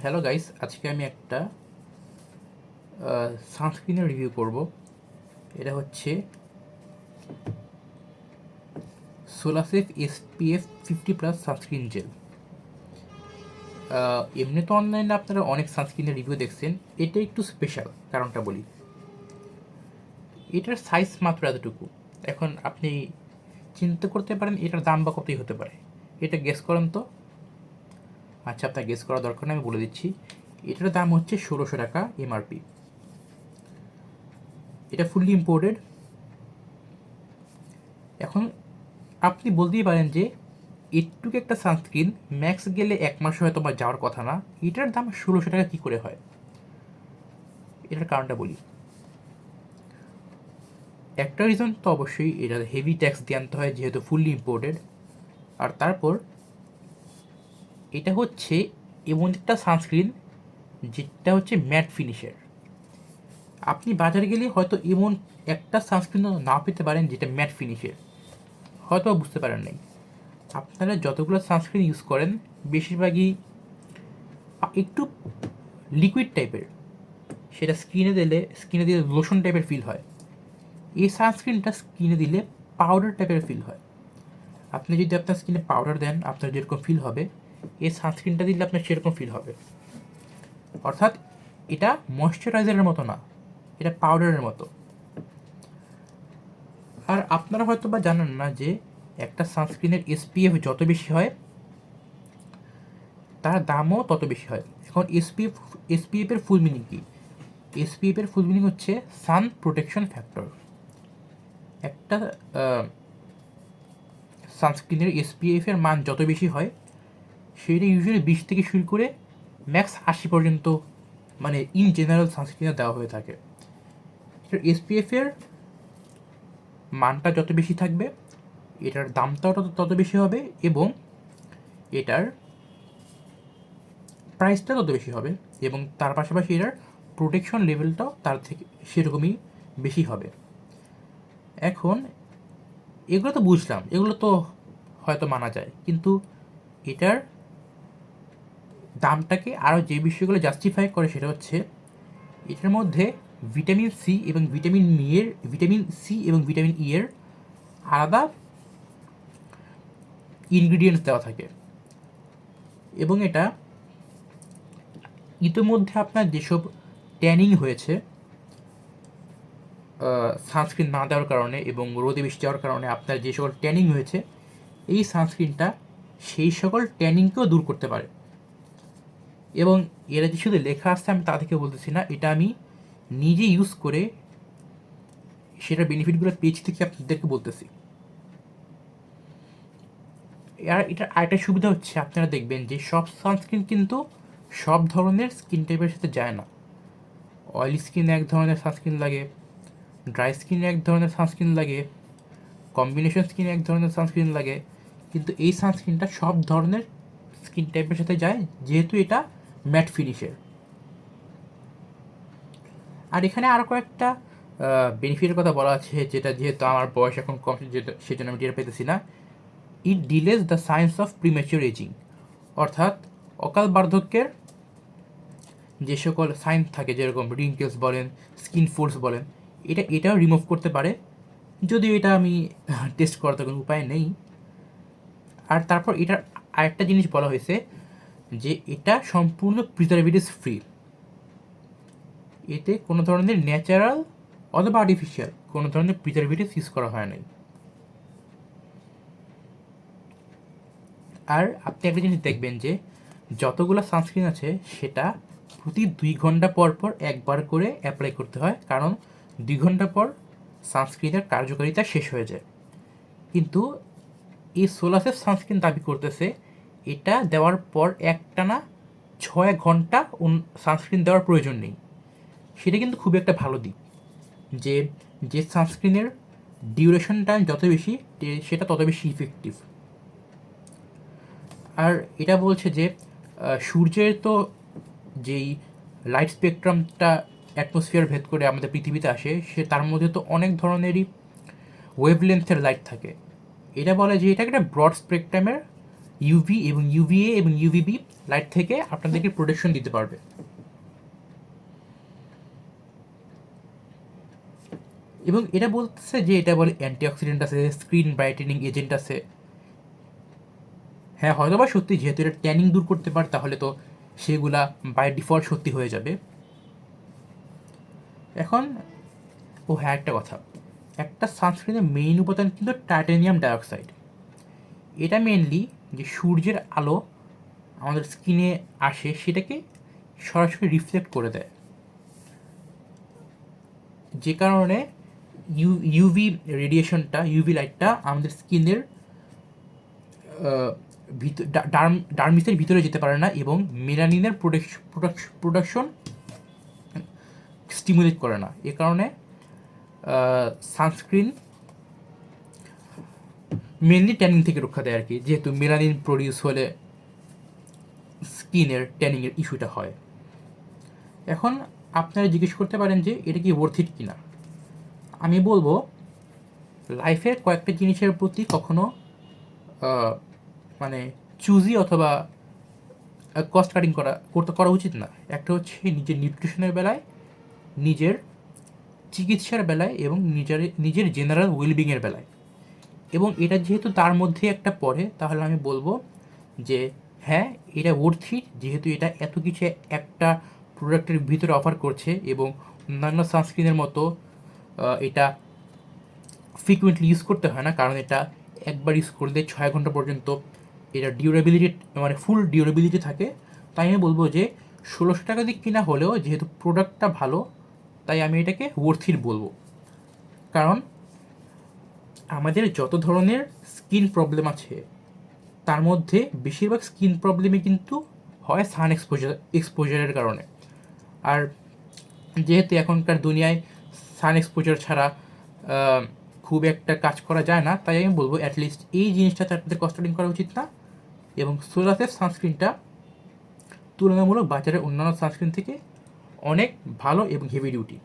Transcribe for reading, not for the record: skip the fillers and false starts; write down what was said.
Hello guys, আজকে আমি একটা সানস্ক্রিনের রিভিউ করব। এটা হচ্ছে সোলাসেফ SPF 50+ সানস্ক্রিন জেল। এমনি তো অনলাইনে আপনারা অনেক সানস্ক্রিনের রিভিউ দেখছেন, এটা একটু স্পেশাল, কারণটা বলি। এটার সাইজ মাত্র এতটুকু। এখন আপনি চিন্তা করতে পারেন এটার দাম বা কতই হতে পারে। এটা গেস করেন তো। আচ্ছা, আপনার গেস করার দরকার নেই, আমি বলে দিচ্ছি। এটার দাম হচ্ছে 1600 টাকা MRP। এটা ফুললি ইম্পোর্টেড। এখন আপনি বলতেই পারেন যে একটুকু একটা সানস্ক্রিন ম্যাক্স গেলে 1 মাস হয়তো বা যাওয়ার কথা না, এটার দাম 1600 টাকা কী করে হয়? এটার কারণটা বলি। একটা রিজন তো অবশ্যই এটা হেভি ট্যাক্স দিয়ে আনতে হয়, যেহেতু ফুললি ইম্পোর্টেড। আর তারপর এটা হচ্ছে এমন একটা সানস্ক্রিন যেটা হচ্ছে ম্যাট ফিনিশের। আপনি বাজারে গেলে হয়তো এমন একটা সানস্ক্রিন না পেতে পারেন যেটা ম্যাট ফিনিশের, হয়তো বুঝতে পারেন নাই। আপনারা যতগুলো সানস্ক্রিন ইউজ করেন বেশিরভাগই একটু লিকুইড টাইপের, সেটা স্কিনে দিলে লোশন টাইপের ফিল হয়। এই সানস্ক্রিনটা স্কিনে দিলে পাউডার টাইপের ফিল হয়। আপনি যদি আপনার স্কিনে পাউডার দেন, আপনার যেরকম ফিল হবে, এই সানস্ক্রিনটা দিলে আপনার সেরকম ফিল হবে। অর্থাৎ এটা ময়শ্চারাইজারের মতো না, এটা পাউডারের মতো। আর আপনারা হয়তো বা জানেন না যে একটা সানস্ক্রিনের SPF যত বেশি হয় তার দামও তত বেশি হয়। এখন SPF-এর ফুল মিনিং কি? SPF-এর ফুল মিনিং হচ্ছে সান প্রোটেকশন ফ্যাক্টর। একটা সানস্ক্রিনের SPF-এর মান যত বেশি হয়, সেটা ইউজুয়ালি 20 থেকে শুরু করে ম্যাক্স 80 পর্যন্ত, মানে ইন জেনারেল সানস্ক্রিনে দেওয়া হয়ে থাকে। এটার SPF-এর মানটা যত বেশি থাকবে, এটার দামটাও তত বেশি হবে, এবং এটার প্রাইসটা তত বেশি হবে, এবং তার পাশাপাশি এটার প্রোটেকশন লেভেলটাও তার থেকে সেরকমই বেশি হবে। এখন এগুলো তো বুঝলাম, এগুলো তো হয়তো মানা যায়, কিন্তু এটার দামটাকে আরও যে বিষয়গুলো জাস্টিফাই করে সেটা হচ্ছে এটার মধ্যে ভিটামিন সি এবং ভিটামিন ই এর আলাদা ইনগ্রিডিয়েন্টস দেওয়া থাকে। এবং এটা ইতিমধ্যে আপনার যেসব ট্যানিং হয়েছে সানস্ক্রিন না দেওয়ার কারণে এবং রোদে বেশি যাওয়ার কারণে, আপনার যে সকল ট্যানিং হয়েছে, এই সানস্ক্রিনটা সেই সকল ট্যানিংকেও দূর করতে পারে। এবং এরা যে শুধু লেখা আসছে আমি তা থেকে বলতেছি না, এটা আমি নিজে ইউজ করে সেটার বেনিফিটগুলো পেয়েছি থেকে আপনাদেরকে বলতেছি। আর এটার আরেকটা সুবিধা হচ্ছে, আপনারা দেখবেন যে সব সানস্ক্রিন কিন্তু সব ধরনের স্কিন টাইপের সাথে যায় না। অয়েলি স্কিনে এক ধরনের সানস্ক্রিন লাগে, ড্রাই স্কিনে এক ধরনের সানস্ক্রিন লাগে, কম্বিনেশন স্কিনে এক ধরনের সানস্ক্রিন লাগে। কিন্তু এই সানস্ক্রিনটা সব ধরনের স্কিন টাইপের সাথে যায়, যেহেতু এটা ম্যাট ফিনিশের। আর এখানে আরও কয়েকটা বেনিফিটের কথা বলা আছে, যেটা যেহেতু আমার বয়স এখন কম, যেটা সেজন্য আমি টের পেতেছি না। It deals the science of premature ageing, অর্থাৎ অকাল বার্ধক্যের যে সকল সাইন থাকে, যেরকম রিঙ্কেলস বলেন, স্কিন ফোর্স বলেন, এটাও রিমুভ করতে পারে, যদিও এটা আমি টেস্ট করার তো কোনো উপায় নেই। আর তারপর এটার আরেকটা জিনিস বলা হয়েছে যে এটা সম্পূর্ণ প্রিজারভেটিভস ফ্রি। এতে কোনো ধরনের ন্যাচারাল অথবা আর্টিফিশিয়াল কোনো ধরনের প্রিজারভেটিভস ইউজ করা হয় নাই। আর আপনি একটা জিনিস দেখবেন যে যতগুলো সানস্ক্রিন আছে সেটা প্রতি 2 ঘন্টা পর পর একবার করে অ্যাপ্লাই করতে হয়, কারণ 2 ঘন্টা পর সানস্ক্রিনের কার্যকারিতা শেষ হয়ে যায়। কিন্তু এই সোলাসের সানস্ক্রিন দাবি করতেছে এটা দেওয়ার পর একটানা 6 ঘন্টা সানস্ক্রিন দেওয়ার প্রয়োজন নেই। সেটা কিন্তু খুব একটা ভালো দিক, যে যে সানস্ক্রিনের ডিউরেশন টাইম যত বেশি, সেটা তত বেশি ইফেক্টিভ। আর এটা বলছে যে সূর্যের তো যেই লাইট স্পেকট্রামটা অ্যাটমসফিয়ার ভেদ করে আমাদের পৃথিবীতে আসে, তার মধ্যে তো অনেক ধরনেরই ওয়েভলেন্থের লাইট থাকে। এটা বলে যে এটা একটা ব্রড স্পেকট্রামের ইউভি এবং ইউভিএ এবং ইউভিবি লাইট থেকে আপনাদেরকে প্রোটেকশন দিতে পারবে। এবং এটা বলতেছে যে এটা বলে অ্যান্টিঅক্সিডেন্ট আছে, স্ক্রিন ব্রাইটেনিং এজেন্ট আছে। হ্যাঁ, হয়তো বা সত্যি, যেহেতু এটা ট্যানিং দূর করতে পারে তাহলে তো সেগুলা বাই ডিফল্ট সত্যি হয়ে যাবে। এখন হ্যাঁ, একটা কথা, একটা সানস্ক্রিনের মেইন উপাদান কিন্তু টাইটানিয়াম ডাইঅক্সাইড। এটা মেনলি যে সূর্যের আলো আমাদের স্কিনে আসে সেটাকে সরাসরি রিফ্লেক্ট করে দেয়, যে কারণে ইউভি রেডিয়েশনটা, ইউভি লাইটটা আমাদের স্কিনের ডার্মিসের ভিতরে যেতে পারে না এবং মেলানিনের প্রোডাকশন স্টিমুলেট করে না। এ কারণে সানস্ক্রিন মেনলি ট্যানিং থেকে রক্ষা দেয় আর কি, যেহেতু মেলানিন প্রডিউস হলে স্কিনের ট্যানিংয়ের ইস্যুটা হয়। এখন আপনারা জিজ্ঞেস করতে পারেন যে এটা কি ওয়ার্থ ইট কিনা। আমি বলবো লাইফের কয়েকটা জিনিসের প্রতি কখনো মানে চুজি অথবা কস্ট কাটিং করা উচিত না। একটা হচ্ছে নিজের নিউট্রিশনের বেলায়, নিজের চিকিৎসার বেলায় এবং নিজের জেনারেল ওয়েলবিংয়ের বেলায়। এবং এটা যেহেতু তার মধ্যে একটা পড়ে, তাহলে আমি বলবো যে হ্যাঁ, এটা ওর্থ ইট, যেহেতু এটা এত কিছু একটা প্রোডাক্টের ভিতরে অফার করছে এবং অন্যান্য সানস্ক্রিনের মতো এটা ফ্রিকুয়েন্টলি ইউজ করতে হয় না, কারণ এটা একবার ইউজ করলে 6 ঘন্টা পর্যন্ত এটা ডিউরেবিলিটি, মানে ফুল ডিউরেবিলিটি থাকে। তাই আমি বলবো যে 1600 টাকা দিয়ে কিনা হলেও যেহেতু প্রোডাক্টটা ভালো, তাই আমি এটাকে ওর্থ ইট বলবো। কারণ আমাদের যত ধরনের স্কিন প্রবলেম আছে তার মধ্যে বেশিরভাগ স্কিন প্রবলেমই কিন্তু হয় সান এক্সপোজারের কারণে। আর যেহেতু এখনকার দুনিয়ায় সান এক্সপোজার ছাড়া খুব একটা কাজ করা যায় না, তাই আমি বলবো অ্যাটলিস্ট এই জিনিসটাতে আপনাদের কস্টিং করা উচিত না। এবং সোলারসেফ সানস্ক্রিনটা তুলনামূলক বাজারের অন্যান্য সানস্ক্রিন থেকে অনেক ভালো এবং হেভি ডিউটি।